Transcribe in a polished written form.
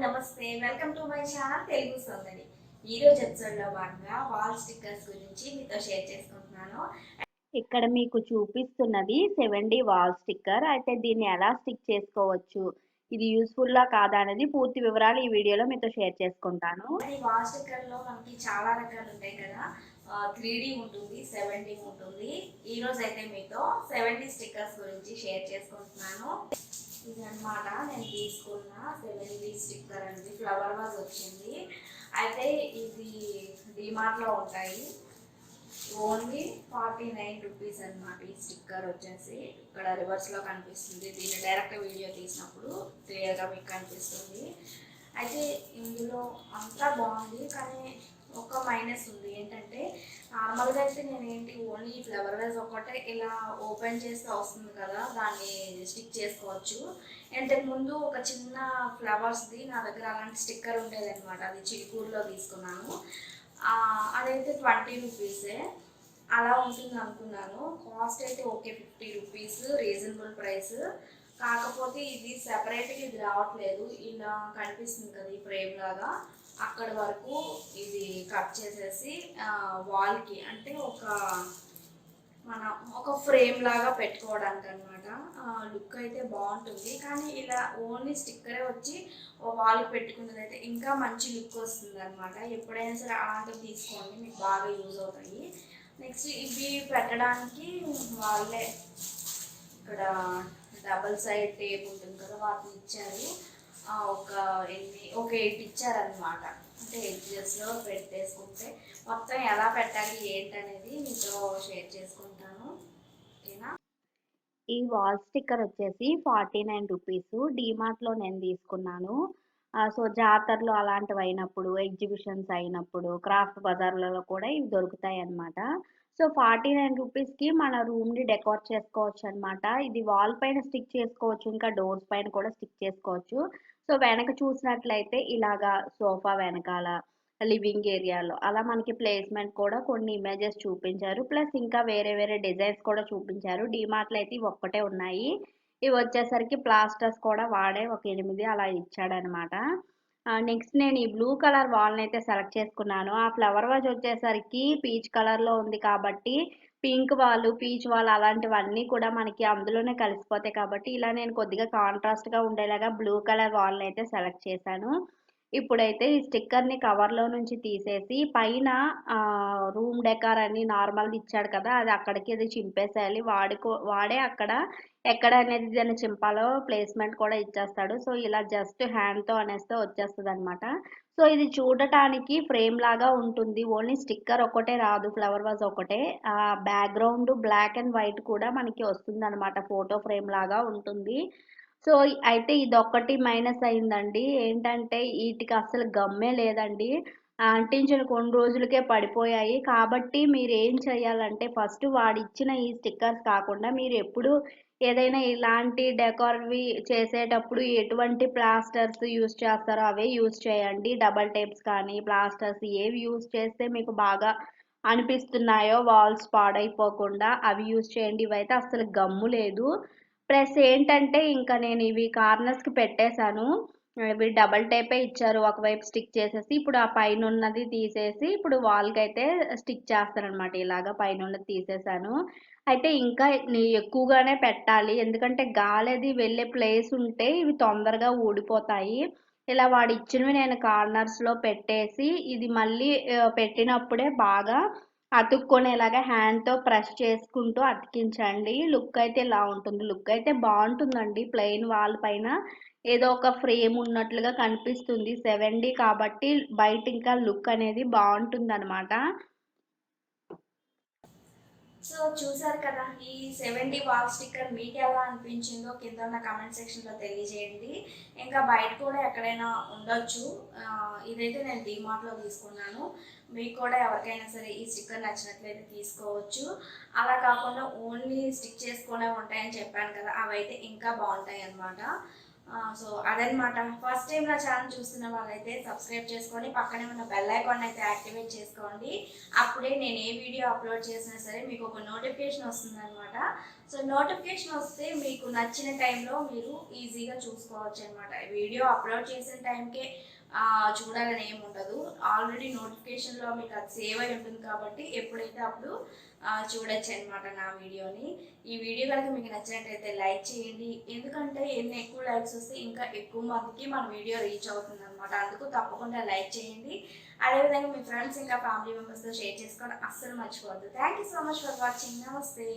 నమస్తే, welcome to my channel Telugu సందడి. ఈ రోజు ఎపిసోడ్ లో భాగంగా వాల్ స్టిక్కర్స్ గురించి మీతో షేర్ చేసుకుంటున్నాను. ఇక్కడ మీకు చూపిస్తున్నది 7D వాల్ స్టిక్కర్. అయితే దీన్ని ఎలా స్టిక్ చేసుకోవచ్చు, ఇది యూస్ఫుల్ లా కాదా అనేది పూర్తి వివరాలు ఈ వీడియోలో మీతో షేర్ చేసుకుంటాను. ఈ వాల్ స్టిక్కర్ లో మనకి చాలా రకాలు ఉంటాయి కదా. 3D ఉంటుంది, 7D ఉంటుంది. ఈ రోజు అయితే మీతో 7D స్టిక్కర్స్ గురించి షేర్ చేసుకుంటున్నాను. ఇదన్నమాట నేను తీసుకున్న 7D స్టిక్కర్ అనేది ఫ్లవర్ వాజ్ వచ్చింది. అయితే ఇది డిమార్ట్ లో ఉంటాయి. ఓన్లీ 49 రూపీస్ అనమాట. ఈ స్టిక్కర్ వచ్చేసి ఇక్కడ రివర్స్ లో కనిపిస్తుంది. దీన్ని డైరెక్ట్ వీడియో తీసినప్పుడు క్లియర్ గా మీకు కనిపిస్తుంది. అయితే ఇందులో అంతా బాగుంది, కానీ ఒక మైనస్ ఉంది. ఏంటంటే నార్మల్గా అయితే నేను ఓన్లీ ఫ్లవర్ వైజ్ ఒకటే ఇలా ఓపెన్ చేస్తే వస్తుంది కదా, దాన్ని స్టిక్ చేసుకోవచ్చు. ఇంతకు ముందు ఒక చిన్న ఫ్లవర్స్ది నా దగ్గర అలాంటి స్టిక్కర్ ఉండేది అనమాట. అది చిలుకూరులో తీసుకున్నాను. అదైతే 20 రూపీసే. అలా ఉంటుంది అనుకున్నాను. కాస్ట్ అయితే ఓకే, 50 రూపీస్ రీజనబుల్ ప్రైస్. కాకపోతే ఇది సెపరేట్గా ఇది రావట్లేదు. ఇలా కనిపిస్తుంది కదా ఈ ఫ్రేమ్ లాగా, అక్కడ వరకు ఇది కట్ చేసేసి వాల్కి అంటే ఒక ఫ్రేమ్ లాగా పెట్టుకోవడానికి అనమాట. లుక్ అయితే బాగుంటుంది, కానీ ఇలా ఓన్లీ స్టిక్కరే వచ్చి వాల్కి పెట్టుకున్నది అయితే ఇంకా మంచి లుక్ వస్తుంది అనమాట. ఎప్పుడైనా సరే అలాంటివి తీసుకోండి, మీకు బాగా యూజ్ అవుతాయి. నెక్స్ట్ ఇవి పెట్టడానికి వాళ్ళే ఇక్కడ డబల్ సైడ్ టేప్ ఉంటుంది కదా, వాటిని ఇచ్చారు. ఒక 8 ఇచ్చారనమాట. అంటే ఎడ్జెస్లో పెట్టేసుకుంటే మొత్తం ఎలా పెట్టాలి ఏంటనేది మీతో షేర్ చేసుకుంటాను. ఓకేనా? ఈ వాల్ స్టిక్కర్ వచ్చేసి 49 రూపీస్. డిమార్ట్లో నేను తీసుకున్నాను. సో జాతరలు అలాంటివి అయినప్పుడు, ఎగ్జిబిషన్స్ అయినప్పుడు, క్రాఫ్ట్ బజార్లలో కూడా ఇవి దొరుకుతాయి అన్నమాట. సో 49 రూపీస్కి మన రూమ్ని డెకోర్ చేసుకోవచ్చు అనమాట. ఇది వాల్ పైన స్టిక్ చేసుకోవచ్చు, ఇంకా డోర్స్ పైన కూడా స్టిక్ చేసుకోవచ్చు. సో వెనక చూసినట్లయితే ఇలాగా సోఫా వెనకాల, లివింగ్ ఏరియాలో అలా మనకి ప్లేస్మెంట్ కూడా కొన్ని ఇమేజెస్ చూపించారు. ప్లస్ ఇంకా వేరే వేరే డిజైన్స్ కూడా చూపించారు. డిమార్ట్లో అయితే ఇవి ఒక్కటే ఉన్నాయి. ఇవి వచ్చేసరికి ప్లాస్టర్స్ కూడా వాడే ఒక 8 అలా ఇచ్చాడనమాట. నెక్స్ట్ నేను ఈ బ్లూ కలర్ వాల్ని అయితే సెలెక్ట్ చేసుకున్నాను. ఆ ఫ్లవర్ వాజ్ వచ్చేసరికి పీచ్ కలర్లో ఉంది కాబట్టి పింక్ వాల్, పీచ్ వాల్ అలాంటివన్నీ కూడా మనకి అందులోనే కలిసిపోతాయి కాబట్టి ఇలా నేను కొద్దిగా కాంట్రాస్ట్గా ఉండేలాగా బ్లూ కలర్ వాల్ని అయితే సెలెక్ట్ చేశాను. ఇప్పుడైతే ఈ స్టిక్కర్ని కవర్లో నుంచి తీసేసి పైన రూమ్ డెకార్ అని నార్మల్ది ఇచ్చాడు కదా, అది అక్కడికి అది చింపేసేయాలి. వాడే అక్కడ ఎక్కడ అనేది దాన్ని చింపాలో ప్లేస్మెంట్ కూడా ఇచ్చేస్తాడు. సో ఇలా జస్ట్ హ్యాండ్తో అనేస్తే వచ్చేస్తుంది అనమాట. సో ఇది చూడటానికి ఫ్రేమ్ లాగా ఉంటుంది. ఓన్లీ స్టిక్కర్ ఒకటే రాదు, ఫ్లవర్ వాజ్ ఒకటే. బ్యాక్గ్రౌండ్ బ్లాక్ అండ్ వైట్ కూడా మనకి వస్తుంది అనమాట, ఫోటో ఫ్రేమ్ లాగా ఉంటుంది. సో అయితే ఇదొక్కటి మైనస్ అయిందండి. ఏంటంటే వీటికి అసలు గమ్మే లేదండి. అంటించిన కొన్ని రోజులకే పడిపోయాయి. కాబట్టి మీరు ఏం చేయాలంటే ఫస్ట్ వాడిచ్చిన ఈ స్టిక్కర్స్ కాకుండా మీరు ఎప్పుడు ఏదైనా ఇలాంటి డెకార్వి చేసేటప్పుడు ఎటువంటి ప్లాస్టర్స్ యూజ్ చేస్తారో అవే యూజ్ చేయండి. డబల్ టేప్స్ కానీ ప్లాస్టర్స్ ఏవి యూజ్ చేస్తే మీకు బాగా అనిపిస్తున్నాయో వాల్స్ పాడైపోకుండా అవి యూజ్ చేయండి. ఇవైతే అసలు గమ్ము లేదు. ప్లస్ ఏంటంటే ఇంకా నేను ఇవి కార్నర్స్కి పెట్టేశాను. ఇవి డబల్ టేపే ఇచ్చారు ఒకవైపు స్టిక్ చేసేసి. ఇప్పుడు ఆ పైన ఉన్నది తీసేసి ఇప్పుడు వాల్కి అయితే స్టిక్ చేస్తాను అనమాట. ఇలాగా పైన ఉన్నది తీసేసాను. అయితే ఇంకా ఎక్కువగానే పెట్టాలి, ఎందుకంటే గాలి అది వెళ్ళే ప్లేస్ ఉంటే ఇవి తొందరగా ఊడిపోతాయి. ఇలా వాడు ఇచ్చినవి నేను కార్నర్స్లో పెట్టేసి ఇది మళ్ళీ పెట్టినప్పుడే బాగా అతుక్కునేలాగా హ్యాండ్తో ప్రెస్ చేసుకుంటూ అతికించండి. లుక్ అయితే ఇలా ఉంటుంది. లుక్ అయితే బాగుంటుందండి. ప్లెయిన్ వాల్ పైన ఏదో ఒక ఫ్రేమ్ ఉన్నట్లుగా కనిపిస్తుంది. 7D కాబట్టి బయట ఇంకా లుక్ అనేది బాగుంటుంది అనమాట. సో చూసారు కదా, ఈ 7D వాల్ స్టిక్కర్ మీకు ఎలా అనిపించిందో కింద ఉన్న కామెంట్ సెక్షన్లో తెలియజేయండి. ఇంకా బయట కూడా ఎక్కడైనా ఉండొచ్చు. ఇదైతే నేను డిమార్ట్లో తీసుకున్నాను. మీకు కూడా ఎవరికైనా సరే ఈ స్టిక్కర్ నచ్చినట్లయితే తీసుకోవచ్చు. అలా కాకుండా ఓన్లీ స్టిక్ చేసుకునే ఉంటాయని చెప్పాను కదా, అవైతే ఇంకా బాగుంటాయి అన్నమాట. సో అదనమాట. ఫస్ట్ టైం నా ఛానల్ చూస్తున్న వాళ్ళైతే సబ్స్క్రైబ్ చేసుకొని పక్కనే ఉన్న బెల్ ఐకాన్ అయితే యాక్టివేట్ చేసుకోండి. అప్పుడే నేను ఏ వీడియో అప్లోడ్ చేసినా సరే మీకు ఒక నోటిఫికేషన్ వస్తుందన్నమాట. సో నోటిఫికేషన్ వస్తే మీకు నచ్చిన టైంలో మీరు ఈజీగా చూసుకోవచ్చు అనమాట. వీడియో అప్లోడ్ చేసిన టైంకే చూడాలని ఏమి ఉండదు. ఆల్రెడీ నోటిఫికేషన్లో మీకు అది సేవ్ అయి ఉంటుంది కాబట్టి ఎప్పుడైతే అప్పుడు చూడొచ్చు అనమాట నా వీడియోని. ఈ వీడియో కనుక మీకు నచ్చినట్టయితే లైక్ చేయండి. ఎందుకంటే ఎన్ని ఎక్కువ లైక్స్ వస్తే ఇంకా ఎక్కువ మందికి మన వీడియో రీచ్ అవుతుంది అనమాట. అందుకు తప్పకుండా లైక్ చేయండి. అదేవిధంగా మీ ఫ్రెండ్స్ ఇంకా ఫ్యామిలీ మెంబర్స్తో షేర్ చేసుకోవడం అస్సలు మర్చిపోవద్దు. Thank you so much for watching. నమస్తే.